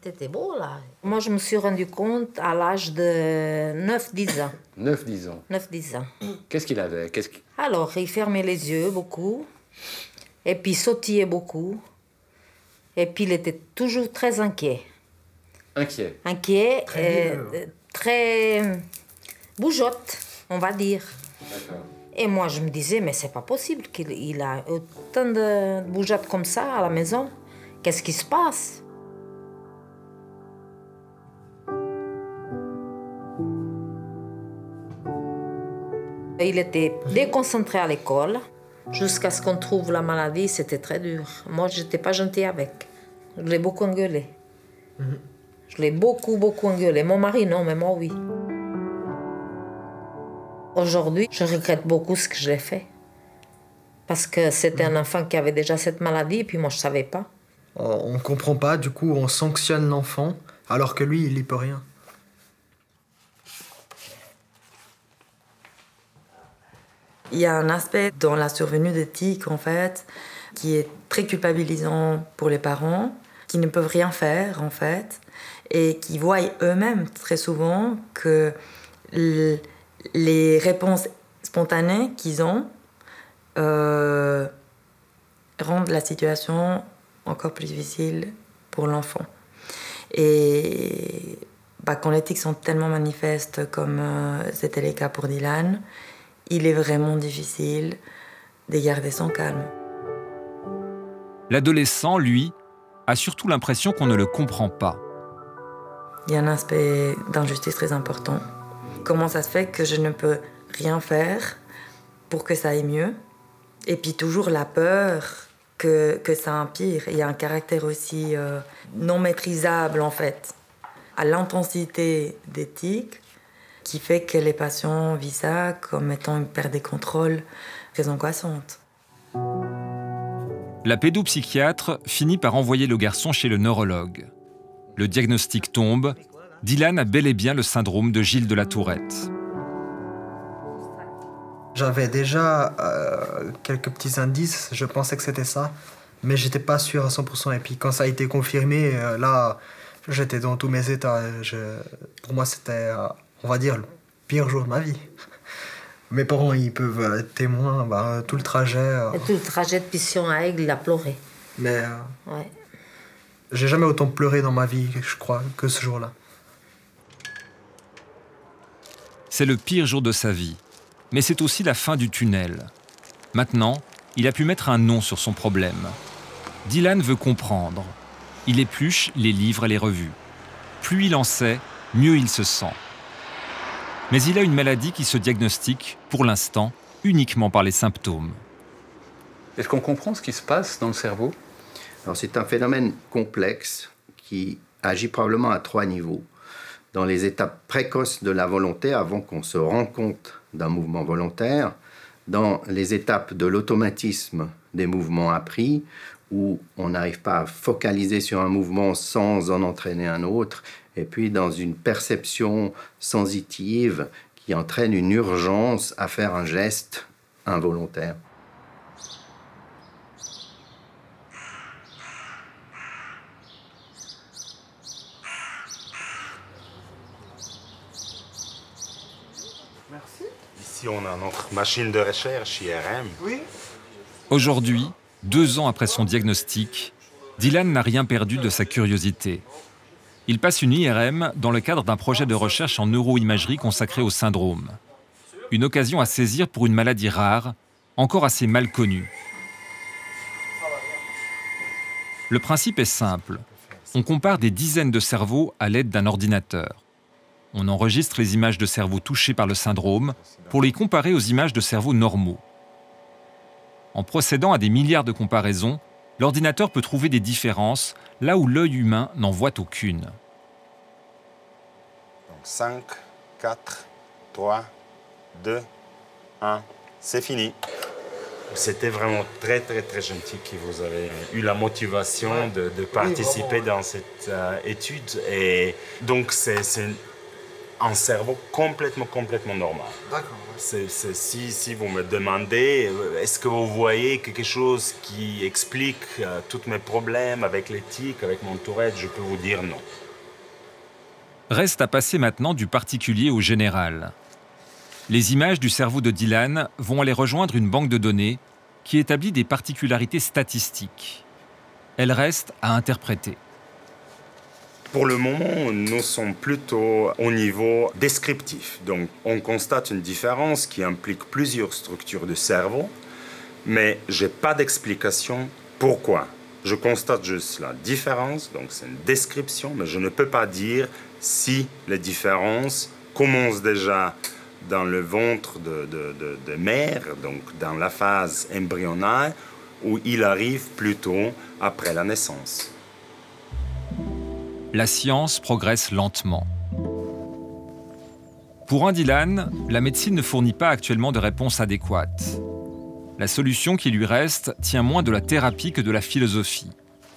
T'étais beau, là. Moi, je me suis rendu compte à l'âge de 9-10 ans.
9-10 ans?
9-10 ans.
Qu'est-ce qu'il avait?
Alors, il fermait les yeux beaucoup. Et puis, il sautillait beaucoup. Et puis, il était toujours très inquiet.
Inquiet?
Inquiet, très bougeotte, on va dire.
D'accord.
Et moi, je me disais, mais c'est pas possible qu'il a autant de bougeottes comme ça à la maison. Qu'est-ce qui se passe? Il était déconcentré à l'école. Jusqu'à ce qu'on trouve la maladie, c'était très dur. Moi, je n'étais pas gentille avec. Je l'ai beaucoup engueulé. Je l'ai beaucoup engueulé. Mon mari, non, mais moi, oui. Aujourd'hui, je regrette beaucoup ce que j'ai fait. Parce que c'était un enfant qui avait déjà cette maladie, et puis moi, je ne savais pas.
On ne comprend pas, du coup, on sanctionne l'enfant, alors que lui, il n'y peut rien.
Il y a un aspect dans la survenue des tics, en fait, qui est très culpabilisant pour les parents, qui ne peuvent rien faire, en fait, et qui voient eux-mêmes très souvent que les réponses spontanées qu'ils ont rendent la situation encore plus difficile pour l'enfant. Et quand les tics sont tellement manifestes comme c'était le cas pour Dylan, il est vraiment difficile de garder son calme.
L'adolescent, lui, a surtout l'impression qu'on ne le comprend pas.
Il y a un aspect d'injustice très important. Comment ça se fait que je ne peux rien faire pour que ça aille mieux? Et puis toujours la peur que ça empire. Il y a un caractère aussi non maîtrisable, en fait, à l'intensité des tics, qui fait que les patients vivent ça comme étant une perte de contrôle très angoissante.
La pédopsychiatre finit par envoyer le garçon chez le neurologue. Le diagnostic tombe. Dylan a bel et bien le syndrome de Gilles de la Tourette.
J'avais déjà quelques petits indices, je pensais que c'était ça, mais j'étais pas sûr à 100%. Et puis quand ça a été confirmé, là, j'étais dans tous mes états. Pour moi, c'était, on va dire, le pire jour de ma vie. Mes parents, ils peuvent être témoins, tout le trajet.
Et tout le trajet de Pission à Aigle, il a pleuré.
Mais
ouais.
J'ai jamais autant pleuré dans ma vie, je crois, que ce jour-là.
C'est le pire jour de sa vie, mais c'est aussi la fin du tunnel. Maintenant, il a pu mettre un nom sur son problème. Dylan veut comprendre. Il épluche les livres et les revues. Plus il en sait, mieux il se sent. Mais il a une maladie qui se diagnostique, pour l'instant, uniquement par les symptômes.
Est-ce qu'on comprend ce qui se passe dans le cerveau?
Alors, c'est un phénomène complexe qui agit probablement à 3 niveaux. Dans les étapes précoces de la volonté, avant qu'on se rende compte d'un mouvement volontaire, dans les étapes de l'automatisme des mouvements appris, où on n'arrive pas à focaliser sur un mouvement sans en entraîner un autre, et puis dans une perception sensitive qui entraîne une urgence à faire un geste involontaire.
Merci. Ici, on a notre machine de recherche IRM. Oui.
Aujourd'hui, 2 ans après son diagnostic, Dylan n'a rien perdu de sa curiosité. Il passe une IRM dans le cadre d'un projet de recherche en neuroimagerie consacré au syndrome. Une occasion à saisir pour une maladie rare, encore assez mal connue. Le principe est simple. On compare des dizaines de cerveaux à l'aide d'un ordinateur. On enregistre les images de cerveaux touchés par le syndrome pour les comparer aux images de cerveaux normaux. En procédant à des milliards de comparaisons, l'ordinateur peut trouver des différences là où l'œil humain n'en voit aucune.
Donc 5, 4, 3, 2, 1, c'est fini. C'était vraiment très gentil que vous avez eu la motivation de participer dans cette étude. Et donc c'est un cerveau complètement normal. D'accord. Si vous me demandez, est-ce que vous voyez quelque chose qui explique tous mes problèmes avec l'éthique, avec mon Tourette, je peux vous dire non.
Reste à passer maintenant du particulier au général. Les images du cerveau de Dylan vont aller rejoindre une banque de données qui établit des particularités statistiques. Elles restent à interpréter.
Pour le moment, nous sommes plutôt au niveau descriptif. Donc, on constate une différence qui implique plusieurs structures du cerveau, mais je n'ai pas d'explication pourquoi. Je constate juste la différence, donc c'est une description, mais je ne peux pas dire si les différences commencent déjà dans le ventre de mère, donc dans la phase embryonale, ou il arrive plutôt après la naissance.
La science progresse lentement. Pour un Dylan, la médecine ne fournit pas actuellement de réponse adéquate. La solution qui lui reste tient moins de la thérapie que de la philosophie,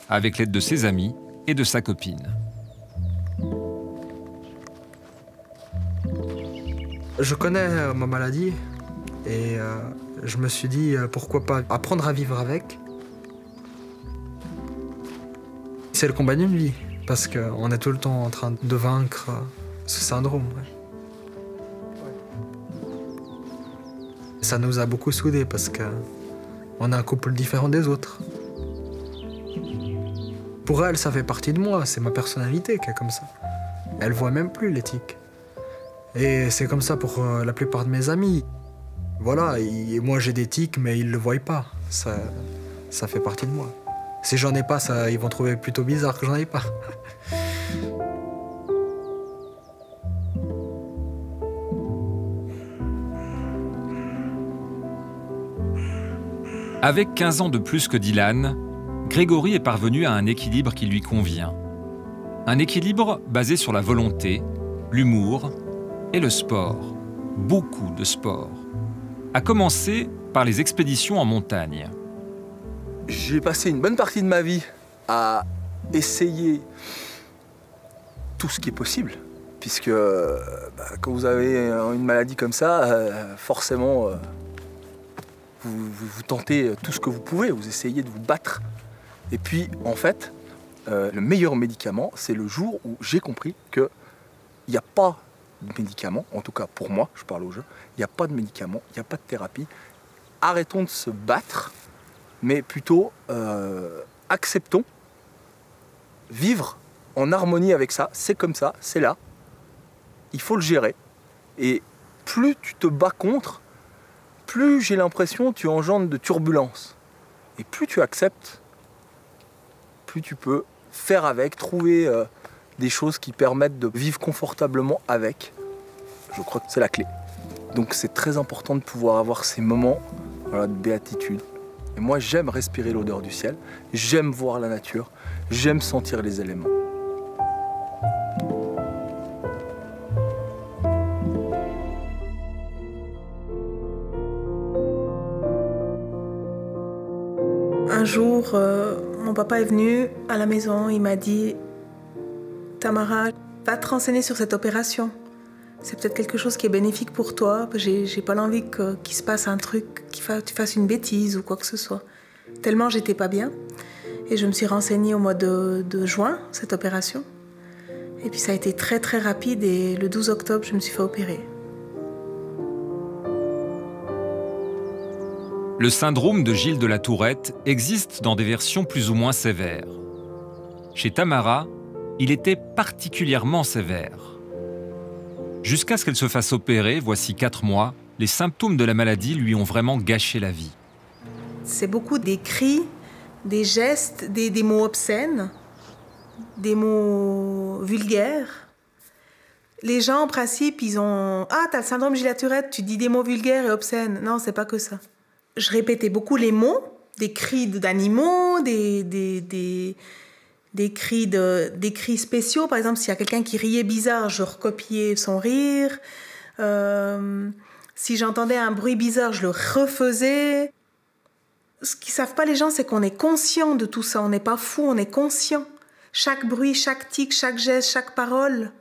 avec l'aide de ses amis et de sa copine.
Je connais ma maladie et je me suis dit pourquoi pas apprendre à vivre avec. C'est le combat d'une vie. Parce qu'on est tout le temps en train de vaincre ce syndrome. Ça nous a beaucoup soudés parce qu'on a un couple différent des autres. Pour elle, ça fait partie de moi, c'est ma personnalité qui est comme ça. Elle voit même plus l'éthique. Et c'est comme ça pour la plupart de mes amis. Voilà, et moi j'ai des tics, mais ils ne le voient pas. Ça fait partie de moi. Si j'en ai pas, ils vont trouver plutôt bizarre que j'en ai pas.
Avec 15 ans de plus que Dylan, Grégory est parvenu à un équilibre qui lui convient. Un équilibre basé sur la volonté, l'humour et le sport. Beaucoup de sport. À commencer par les expéditions en montagne.
J'ai passé une bonne partie de ma vie à essayer tout ce qui est possible, puisque quand vous avez une maladie comme ça, forcément, vous tentez tout ce que vous pouvez, vous essayez de vous battre. Et puis, en fait, le meilleur médicament, c'est le jour où j'ai compris qu'il n'y a pas de médicament, en tout cas pour moi, je parle aux jeunes, il n'y a pas de médicament, il n'y a pas de thérapie. Arrêtons de se battre, mais plutôt acceptons, vivre en harmonie avec ça, c'est comme ça, c'est là, il faut le gérer. Et plus tu te bats contre, plus j'ai l'impression que tu engendres de turbulences. Et plus tu acceptes, plus tu peux faire avec, trouver des choses qui permettent de vivre confortablement avec. Je crois que c'est la clé. Donc c'est très important de pouvoir avoir ces moments de béatitude. Et moi j'aime respirer l'odeur du ciel, j'aime voir la nature, j'aime sentir les éléments.
Un jour, mon papa est venu à la maison, il m'a dit « Tamara, va te renseigner sur cette opération. C'est peut-être quelque chose qui est bénéfique pour toi. J'ai pas l'envie qu'il se passe un truc, que tu fasses une bêtise ou quoi que ce soit. » Tellement j'étais pas bien. Et je me suis renseignée au mois de juin, cette opération. Et puis ça a été très très rapide et le 12 octobre, je me suis fait opérer.
Le syndrome de Gilles de la Tourette existe dans des versions plus ou moins sévères. Chez Tamara, il était particulièrement sévère. Jusqu'à ce qu'elle se fasse opérer, voici 4 mois, les symptômes de la maladie lui ont vraiment gâché la vie.
C'est beaucoup des cris, des gestes, des mots obscènes, des mots vulgaires. Les gens, en principe, ils ont « Ah, t'as le syndrome Gilles de la Tourette, tu dis des mots vulgaires et obscènes. » Non, c'est pas que ça. Je répétais beaucoup les mots, des cris d'animaux, des cris spéciaux. Par exemple, s'il y a quelqu'un qui riait bizarre, je recopiais son rire. Si j'entendais un bruit bizarre, je le refaisais. Ce qu'ils savent pas les gens, c'est qu'on est conscient de tout ça. On n'est pas fou, on est conscient. Chaque bruit, chaque tic, chaque geste, chaque parole,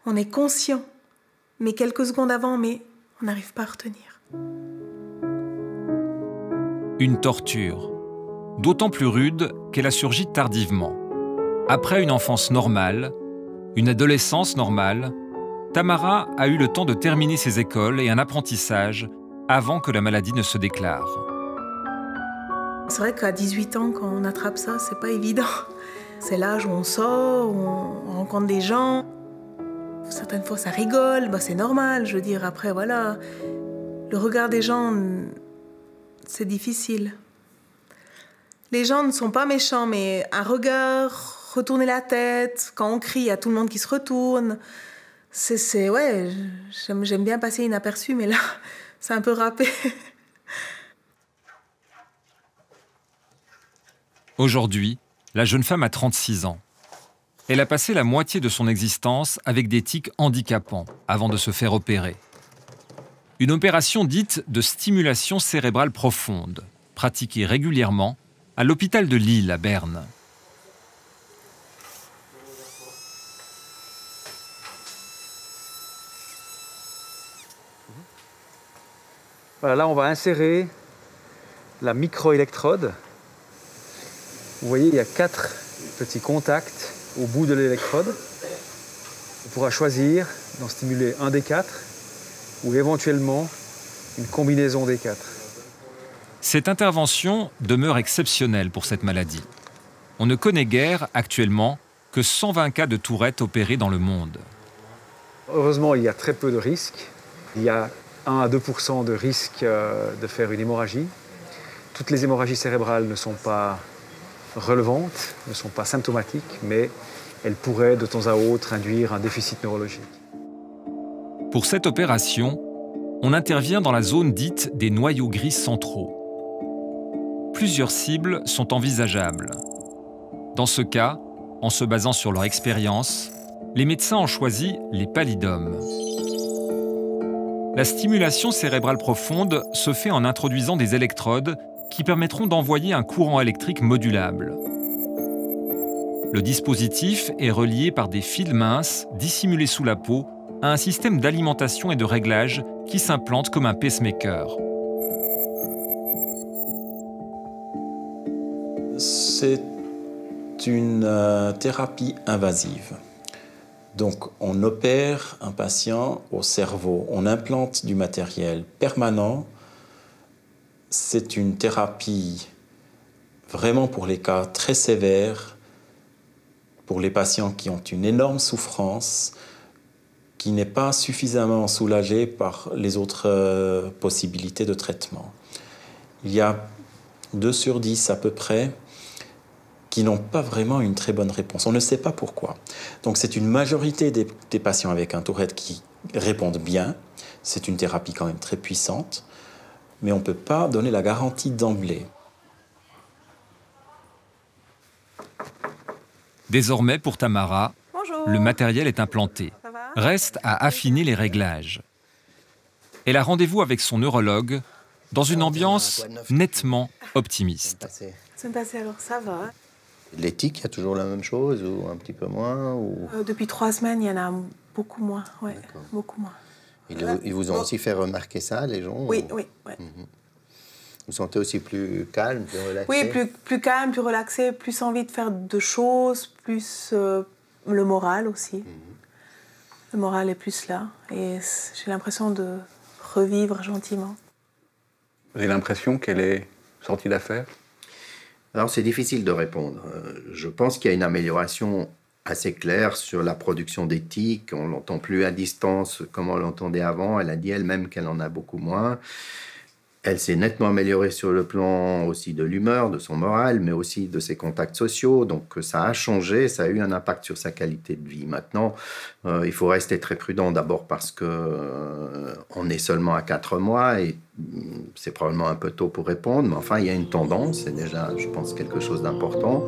on est conscient. Mais quelques secondes avant, on n'arrive pas à retenir.
Une torture, d'autant plus rude qu'elle a surgi tardivement. Après une enfance normale, une adolescence normale, Tamara a eu le temps de terminer ses écoles et un apprentissage avant que la maladie ne se déclare.
C'est vrai qu'à 18 ans, quand on attrape ça, c'est pas évident. C'est l'âge où on sort, où on rencontre des gens. Certaines fois, ça rigole, c'est normal. Je veux dire, après, voilà. Le regard des gens, c'est difficile. Les gens ne sont pas méchants, mais un regard, retourner la tête, quand on crie, il y a tout le monde qui se retourne. Ouais, j'aime bien passer inaperçu, mais là, c'est un peu râpé.
Aujourd'hui, la jeune femme a 36 ans. Elle a passé la moitié de son existence avec des tics handicapants avant de se faire opérer. Une opération dite de stimulation cérébrale profonde, pratiquée régulièrement à l'hôpital de Lille à Berne.
Voilà, là on va insérer la microélectrode. Vous voyez, il y a 4 petits contacts au bout de l'électrode. On pourra choisir d'en stimuler un des 4 ou éventuellement une combinaison des 4.
Cette intervention demeure exceptionnelle pour cette maladie. On ne connaît guère actuellement que 120 cas de Tourette opérés dans le monde.
Heureusement, il y a très peu de risques. Il y a 1 à 2% de risque de faire une hémorragie. Toutes les hémorragies cérébrales ne sont pas relevantes, ne sont pas symptomatiques, mais elles pourraient de temps à autre induire un déficit neurologique.
Pour cette opération, on intervient dans la zone dite des noyaux gris centraux. Plusieurs cibles sont envisageables. Dans ce cas, en se basant sur leur expérience, les médecins ont choisi les palidomes. La stimulation cérébrale profonde se fait en introduisant des électrodes qui permettront d'envoyer un courant électrique modulable. Le dispositif est relié par des fils minces dissimulés sous la peau à un système d'alimentation et de réglage qui s'implante comme un pacemaker.
C'est une thérapie invasive. Donc on opère un patient au cerveau, on implante du matériel permanent. C'est une thérapie vraiment pour les cas très sévères, pour les patients qui ont une énorme souffrance, qui n'est pas suffisamment soulagée par les autres possibilités de traitement. Il y a 2 sur 10 à peu près qui n'ont pas vraiment une très bonne réponse. On ne sait pas pourquoi. Donc c'est une majorité des patients avec un Tourette qui répondent bien. C'est une thérapie quand même très puissante, mais on ne peut pas donner la garantie d'emblée.
Désormais, pour Tamara,
Bonjour.
le matériel est implanté. Reste à affiner les réglages. Elle a rendez-vous avec son neurologue dans une ambiance nettement optimiste.
C'est passé alors, ça va.
L'éthique, il y a toujours la même chose ou un petit peu moins ou...
Depuis 3 semaines, il y en a beaucoup moins. Ouais, beaucoup moins.
Ils vous ont aussi fait remarquer ça, les gens?
Oui, oui. Ouais.
Vous vous sentez aussi plus calme, plus relaxé?
Oui, plus calme, plus relaxé, plus envie de faire de choses, plus le moral aussi. Le moral est plus là et j'ai l'impression de revivre gentiment.
Vous avez l'impression qu'elle est sortie d'affaire?
Alors c'est difficile de répondre. Je pense qu'il y a une amélioration assez claire sur la production d'éthique. On ne l'entend plus à distance comme on l'entendait avant. Elle a dit elle-même qu'elle en a beaucoup moins. Elle s'est nettement améliorée sur le plan aussi de l'humeur, de son moral, mais aussi de ses contacts sociaux. Donc ça a changé, ça a eu un impact sur sa qualité de vie. Maintenant, il faut rester très prudent, d'abord parce que on est seulement à 4 mois et c'est probablement un peu tôt pour répondre, mais enfin, il y a une tendance, c'est déjà, je pense, quelque chose d'important.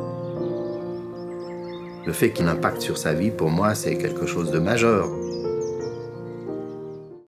Le fait qu'il impacte sur sa vie, pour moi, c'est quelque chose de majeur.